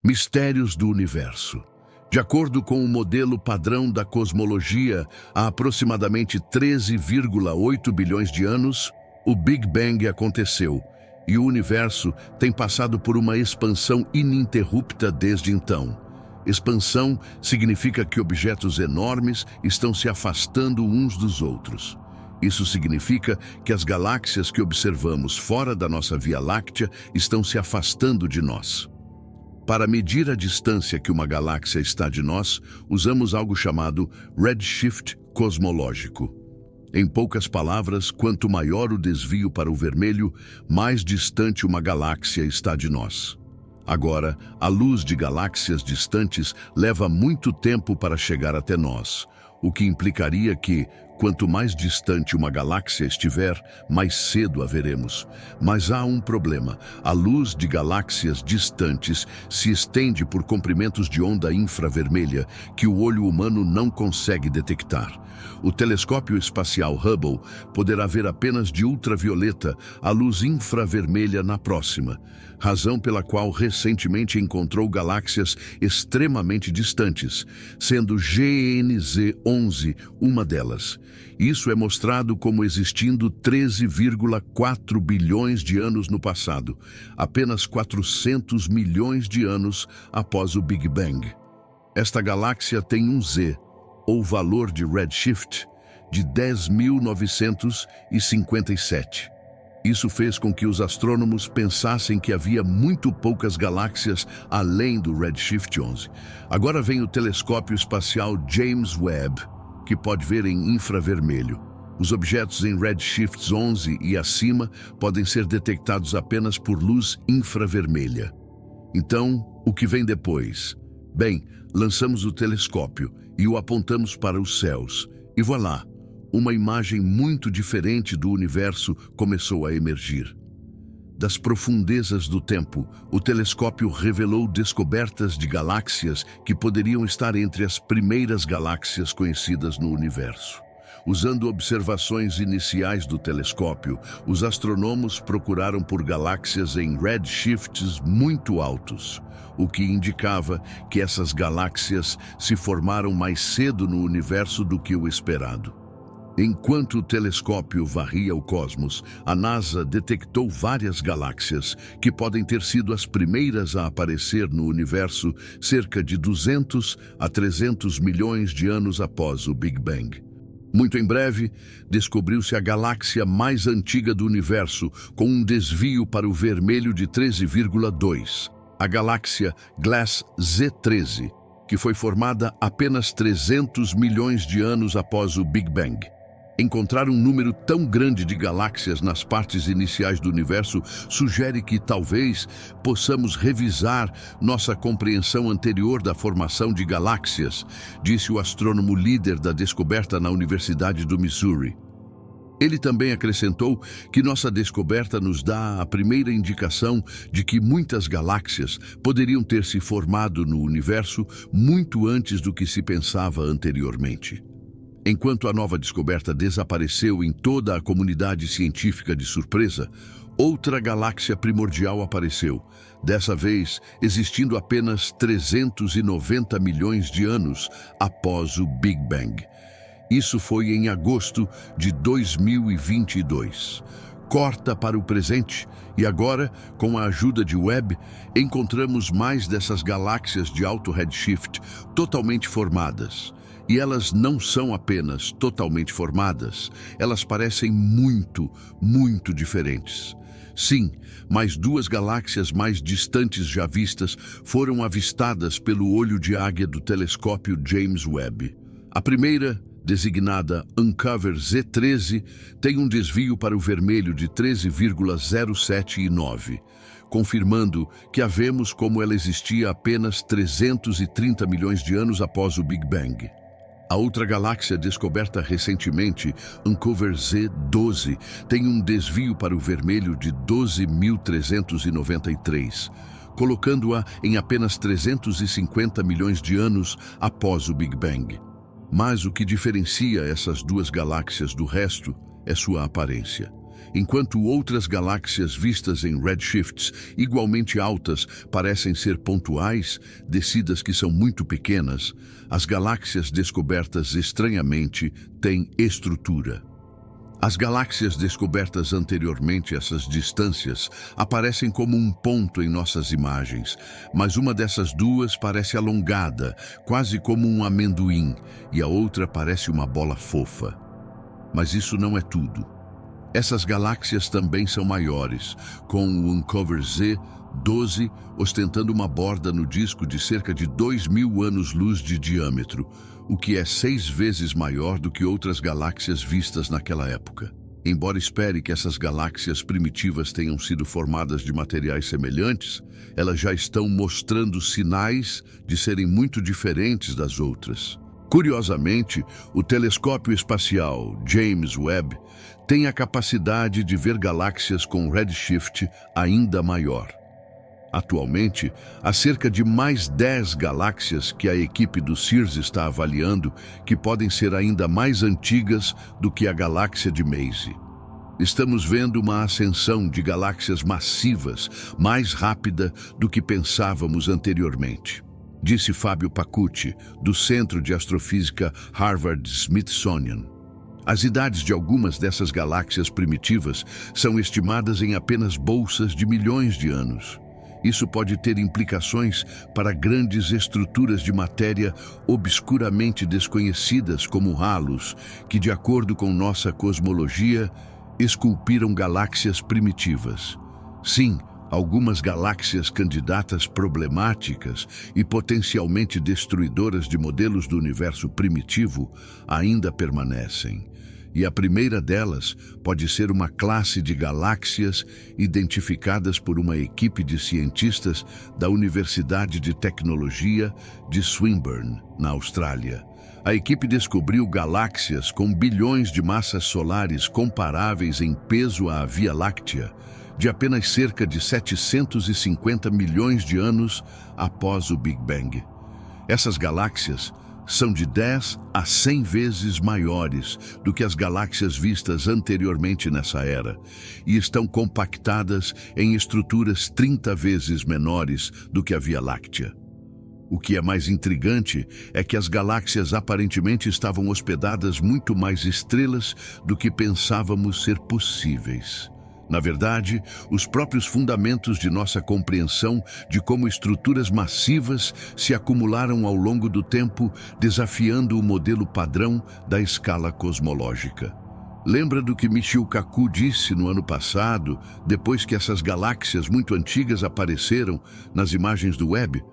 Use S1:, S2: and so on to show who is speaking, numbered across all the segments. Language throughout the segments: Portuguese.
S1: Mistérios do universo. De acordo com o modelo padrão da cosmologia, há aproximadamente 13,8 bilhões de anos, o Big Bang aconteceu, e o universo tem passado por uma expansão ininterrupta desde então. Expansão significa que objetos enormes estão se afastando uns dos outros. Isso significa que as galáxias que observamos fora da nossa Via Láctea estão se afastando de nós. Para medir a distância que uma galáxia está de nós, usamos algo chamado redshift cosmológico. Em poucas palavras, quanto maior o desvio para o vermelho, mais distante uma galáxia está de nós. Agora, a luz de galáxias distantes leva muito tempo para chegar até nós, o que implicaria que, quanto mais distante uma galáxia estiver, mais cedo a veremos. Mas há um problema. A luz de galáxias distantes se estende por comprimentos de onda infravermelha que o olho humano não consegue detectar. O telescópio espacial Hubble poderá ver apenas de ultravioleta a luz infravermelha na próxima, razão pela qual recentemente encontrou galáxias extremamente distantes, sendo GNZ11 uma delas. Isso é mostrado como existindo 13,4 bilhões de anos no passado, apenas 400 milhões de anos após o Big Bang. Esta galáxia tem um Z, ou valor de redshift, de 10.957. Isso fez com que os astrônomos pensassem que havia muito poucas galáxias além do redshift 11. Agora vem o telescópio espacial James Webb, que pode ver em infravermelho. Os objetos em redshifts 11 e acima podem ser detectados apenas por luz infravermelha. Então, o que vem depois? Bem, lançamos o telescópio e o apontamos para os céus. E voilá, uma imagem muito diferente do universo começou a emergir. Das profundezas do tempo, o telescópio revelou descobertas de galáxias que poderiam estar entre as primeiras galáxias conhecidas no universo. Usando observações iniciais do telescópio, os astrônomos procuraram por galáxias em redshifts muito altos, o que indicava que essas galáxias se formaram mais cedo no universo do que o esperado. Enquanto o telescópio varria o cosmos, a NASA detectou várias galáxias que podem ter sido as primeiras a aparecer no universo cerca de 200 a 300 milhões de anos após o Big Bang. Muito em breve, descobriu-se a galáxia mais antiga do universo, com um desvio para o vermelho de 13,2, a galáxia Glass Z13, que foi formada apenas 300 milhões de anos após o Big Bang. Encontrar um número tão grande de galáxias nas partes iniciais do universo sugere que, talvez, possamos revisar nossa compreensão anterior da formação de galáxias, disse o astrônomo líder da descoberta na Universidade do Missouri. Ele também acrescentou que nossa descoberta nos dá a primeira indicação de que muitas galáxias poderiam ter se formado no universo muito antes do que se pensava anteriormente. Enquanto a nova descoberta desapareceu em toda a comunidade científica de surpresa, outra galáxia primordial apareceu, dessa vez existindo apenas 390 milhões de anos após o Big Bang. Isso foi em agosto de 2022. Corta para o presente e agora, com a ajuda de Webb, encontramos mais dessas galáxias de alto redshift totalmente formadas. E elas não são apenas totalmente formadas, elas parecem muito, muito diferentes. Sim, mais duas galáxias mais distantes já vistas foram avistadas pelo olho de águia do telescópio James Webb. A primeira, designada Uncover Z13, tem um desvio para o vermelho de 13,079, confirmando que a vemos como ela existia apenas 330 milhões de anos após o Big Bang. A outra galáxia descoberta recentemente, Uncover Z12, tem um desvio para o vermelho de 12.393, colocando-a em apenas 350 milhões de anos após o Big Bang. Mas o que diferencia essas duas galáxias do resto é sua aparência. Enquanto outras galáxias vistas em redshifts igualmente altas parecem ser pontuais, descidas que são muito pequenas, as galáxias descobertas estranhamente têm estrutura. As galáxias descobertas anteriormente a essas distâncias aparecem como um ponto em nossas imagens, mas uma dessas duas parece alongada, quase como um amendoim, e a outra parece uma bola fofa. Mas isso não é tudo. Essas galáxias também são maiores, com o Uncover Z12 ostentando uma borda no disco de cerca de 2.000 anos-luz de diâmetro, o que é 6 vezes maior do que outras galáxias vistas naquela época. Embora espere que essas galáxias primitivas tenham sido formadas de materiais semelhantes, elas já estão mostrando sinais de serem muito diferentes das outras. Curiosamente, o telescópio espacial James Webb tem a capacidade de ver galáxias com redshift ainda maior. Atualmente, há cerca de mais 10 galáxias que a equipe do CEERS está avaliando que podem ser ainda mais antigas do que a galáxia de Mazy. Estamos vendo uma ascensão de galáxias massivas mais rápida do que pensávamos anteriormente, disse Fábio Pacucci, do Centro de Astrofísica Harvard-Smithsonian. As idades de algumas dessas galáxias primitivas são estimadas em apenas bolsas de milhões de anos. Isso pode ter implicações para grandes estruturas de matéria obscuramente desconhecidas como halos, que, de acordo com nossa cosmologia, esculpiram galáxias primitivas. Sim, algumas galáxias candidatas problemáticas e potencialmente destruidoras de modelos do universo primitivo ainda permanecem. E a primeira delas pode ser uma classe de galáxias identificadas por uma equipe de cientistas da Universidade de Tecnologia de Swinburne, na Austrália. A equipe descobriu galáxias com bilhões de massas solares comparáveis em peso à Via Láctea, de apenas cerca de 750 milhões de anos após o Big Bang. Essas galáxias são de 10 a 100 vezes maiores do que as galáxias vistas anteriormente nessa era e estão compactadas em estruturas 30 vezes menores do que a Via Láctea. O que é mais intrigante é que as galáxias aparentemente estavam hospedadas muito mais estrelas do que pensávamos ser possíveis. Na verdade, os próprios fundamentos de nossa compreensão de como estruturas massivas se acumularam ao longo do tempo, desafiando o modelo padrão da escala cosmológica. Lembra do que Michio Kaku disse no ano passado, depois que essas galáxias muito antigas apareceram nas imagens do Webb?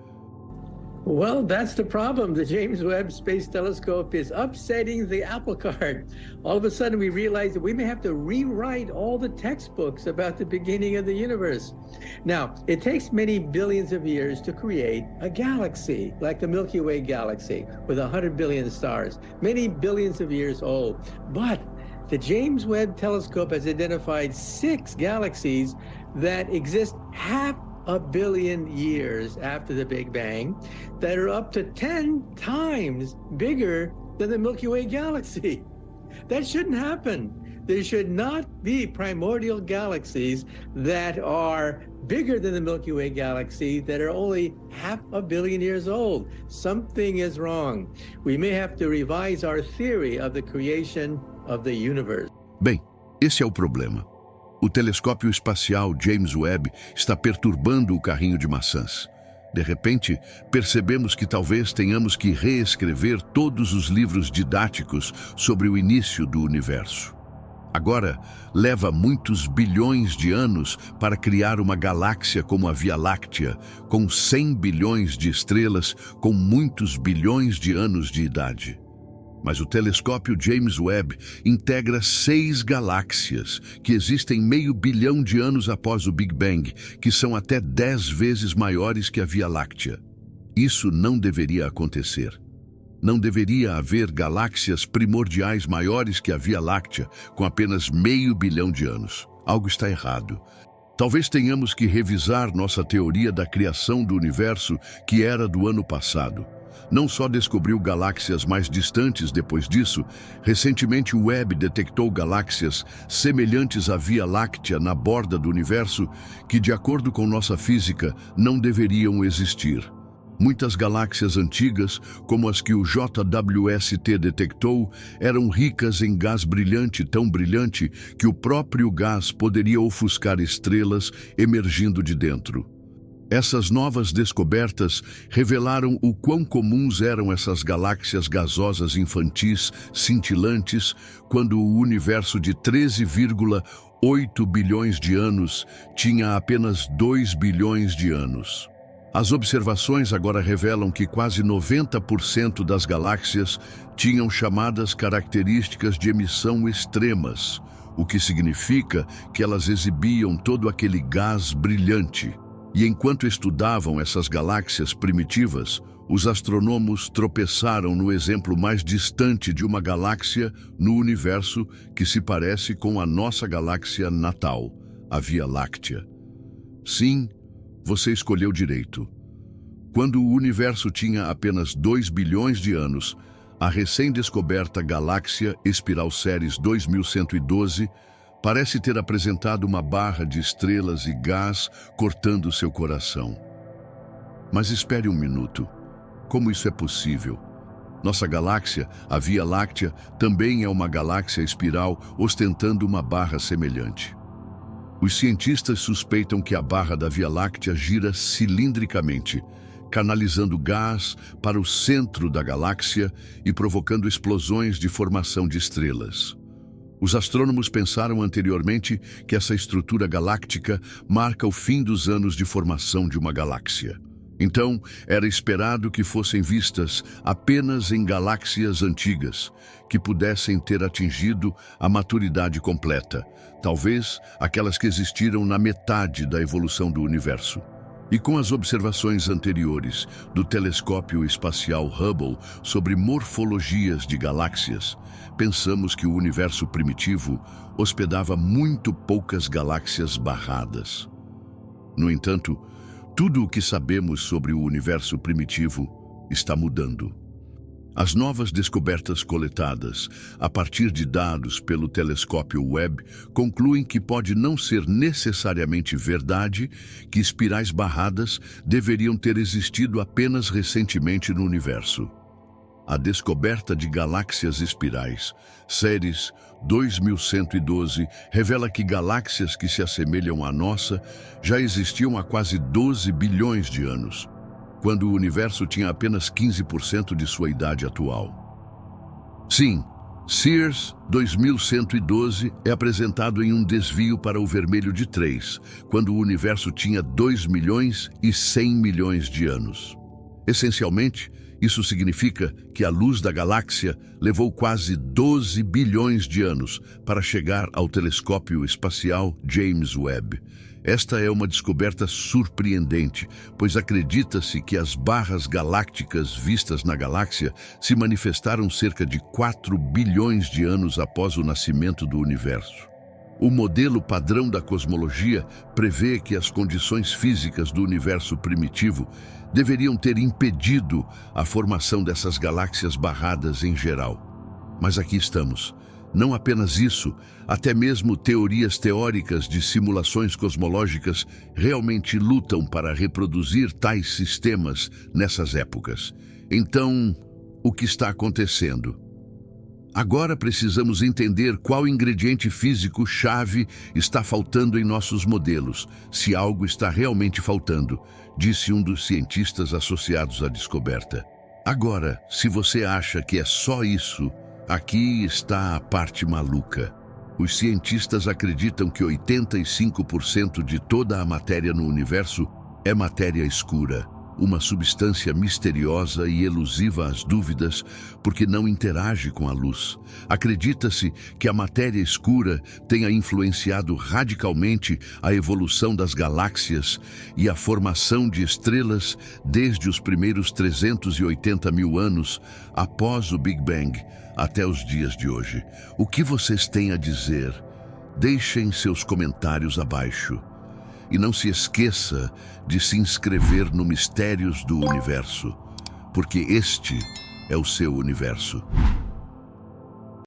S2: Well, that's the problem. The James Webb Space Telescope is upsetting the apple cart. All of a sudden, we realize that we may have to rewrite all the textbooks about the beginning of the universe. Now, it takes many billions of years to create a galaxy, like the Milky Way galaxy, with 100 billion stars, many billions of years old. But the James Webb Telescope has identified 6 galaxies that exist half a billion years after the Big Bang that are up to 10 times bigger than the Milky Way galaxy. That shouldn't happen. There should not be primordial galaxies that are bigger than the Milky Way galaxy that are only half a billion years old. Something is wrong. We may have to revise our theory of the creation of the universe.
S1: Bem, esse é o problema. O telescópio espacial James Webb está perturbando o carrinho de maçãs. De repente, percebemos que talvez tenhamos que reescrever todos os livros didáticos sobre o início do universo. Agora, leva muitos bilhões de anos para criar uma galáxia como a Via Láctea, com 100 bilhões de estrelas com muitos bilhões de anos de idade. Mas o telescópio James Webb integra 6 galáxias que existem meio bilhão de anos após o Big Bang, que são até 10 vezes maiores que a Via Láctea. Isso não deveria acontecer. Não deveria haver galáxias primordiais maiores que a Via Láctea, com apenas meio bilhão de anos. Algo está errado. Talvez tenhamos que revisar nossa teoria da criação do universo, que era do ano passado. não só descobriu galáxias mais distantes depois disso, recentemente o Webb detectou galáxias semelhantes à Via Láctea na borda do universo que, de acordo com nossa física, não deveriam existir. Muitas galáxias antigas, como as que o JWST detectou, eram ricas em gás brilhante, tão brilhante que o próprio gás poderia ofuscar estrelas emergindo de dentro. Essas novas descobertas revelaram o quão comuns eram essas galáxias gasosas infantis, cintilantes, quando o universo de 13,8 bilhões de anos tinha apenas 2 bilhões de anos. As observações agora revelam que quase 90% das galáxias tinham chamadas características de emissão extremas, o que significa que elas exibiam todo aquele gás brilhante. E enquanto estudavam essas galáxias primitivas, os astrônomos tropeçaram no exemplo mais distante de uma galáxia no universo que se parece com a nossa galáxia natal, a Via Láctea. Sim, você escolheu direito. Quando o universo tinha apenas 2 bilhões de anos, a recém-descoberta galáxia Espiral Ceres 2112 parece ter apresentado uma barra de estrelas e gás cortando seu coração. Mas espere um minuto. Como isso é possível? Nossa galáxia, a Via Láctea, também é uma galáxia espiral ostentando uma barra semelhante. Os cientistas suspeitam que a barra da Via Láctea gira cilindricamente, canalizando gás para o centro da galáxia e provocando explosões de formação de estrelas. Os astrônomos pensaram anteriormente que essa estrutura galáctica marca o fim dos anos de formação de uma galáxia. Então, era esperado que fossem vistas apenas em galáxias antigas, que pudessem ter atingido a maturidade completa, talvez aquelas que existiram na metade da evolução do universo. E com as observações anteriores do telescópio espacial Hubble sobre morfologias de galáxias, pensamos que o universo primitivo hospedava muito poucas galáxias barradas. No entanto, tudo o que sabemos sobre o universo primitivo está mudando. As novas descobertas coletadas a partir de dados pelo telescópio Webb concluem que pode não ser necessariamente verdade que espirais barradas deveriam ter existido apenas recentemente no universo. A descoberta de galáxias espirais, Ceres 2112, revela que galáxias que se assemelham à nossa já existiam há quase 12 bilhões de anos, quando o universo tinha apenas 15% de sua idade atual. Sim, Ceres 2112 é apresentado em um desvio para o vermelho de 3, quando o universo tinha 2 milhões e 100 milhões de anos. Essencialmente, isso significa que a luz da galáxia levou quase 12 bilhões de anos para chegar ao telescópio espacial James Webb. Esta é uma descoberta surpreendente, pois acredita-se que as barras galácticas vistas na galáxia se manifestaram cerca de 4 bilhões de anos após o nascimento do universo. O modelo padrão da cosmologia prevê que as condições físicas do universo primitivo deveriam ter impedido a formação dessas galáxias barradas em geral. Mas aqui estamos. Não apenas isso, até mesmo teorias teóricas de simulações cosmológicas realmente lutam para reproduzir tais sistemas nessas épocas. Então, o que está acontecendo? Agora precisamos entender qual ingrediente físico-chave está faltando em nossos modelos, se algo está realmente faltando, disse um dos cientistas associados à descoberta. Agora, se você acha que é só isso, aqui está a parte maluca. Os cientistas acreditam que 85% de toda a matéria no universo é matéria escura, uma substância misteriosa e elusiva às dúvidas porque não interage com a luz. Acredita-se que a matéria escura tenha influenciado radicalmente a evolução das galáxias e a formação de estrelas desde os primeiros 380 mil anos após o Big Bang até os dias de hoje. O que vocês têm a dizer? Deixem seus comentários abaixo. E não se esqueça de se inscrever no Mistérios do Universo porque este é o seu universo.